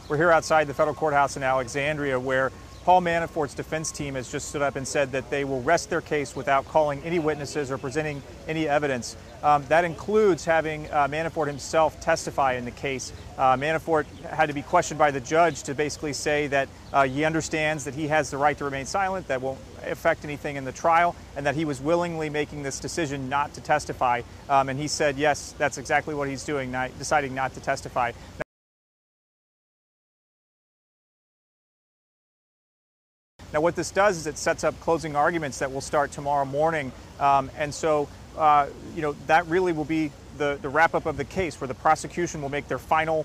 We're here outside the federal courthouse in Alexandria, where Paul Manafort's defense team has just stood up and said that they will rest their case without calling any witnesses or presenting any evidence. That includes having Manafort himself testify in the case. Manafort had to be questioned by the judge to basically say that he understands that he has the right to remain silent, that won't affect anything in the trial, and that he was willingly making this decision not to testify. And he said, yes, that's exactly what he's doing, deciding not to testify. Now, what this does is it sets up closing arguments that will start tomorrow morning, and so that really will be the wrap-up of the case, where the prosecution will make their final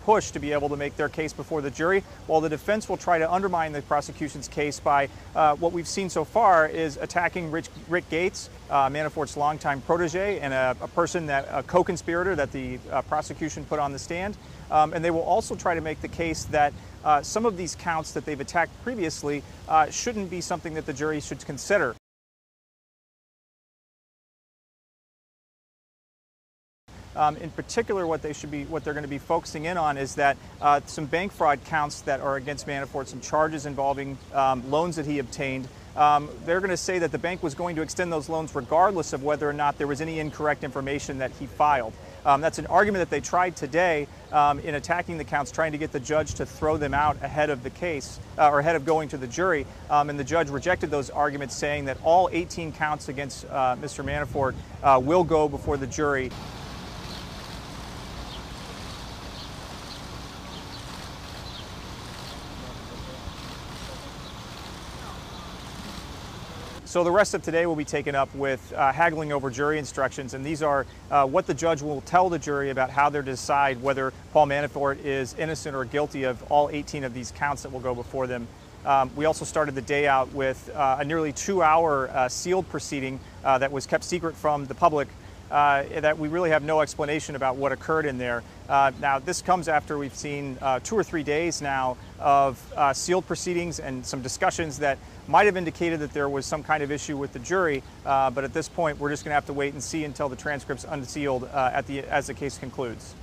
push to be able to make their case before the jury, while the defense will try to undermine the prosecution's case by what we've seen so far is attacking Rick Gates, Manafort's longtime protege, and a co-conspirator that the prosecution put on the stand. And they will also try to make the case that some of these counts that they've attacked previously shouldn't be something that the jury should consider. In particular, what they're going to be focusing in on is that some bank fraud counts that are against Manafort, some charges involving loans that he obtained. They're going to say that the bank was going to extend those loans regardless of whether or not there was any incorrect information that he filed. That's an argument that they tried today in attacking the counts, trying to get the judge to throw them out ahead of the case, or ahead of going to the jury. And the judge rejected those arguments, saying that all 18 counts against Mr. Manafort will go before the jury. So the rest of today will be taken up with haggling over jury instructions, and these are what the judge will tell the jury about how they're to decide whether Paul Manafort is innocent or guilty of all 18 of these counts that will go before them. We also started the day out with a nearly 2-hour sealed proceeding that was kept secret from the public, that we really have no explanation about what occurred in there. Now, this comes after we've seen 2 or 3 days now of sealed proceedings and some discussions that might have indicated that there was some kind of issue with the jury, but at this point we're just going to have to wait and see until the transcript's unsealed as the case concludes.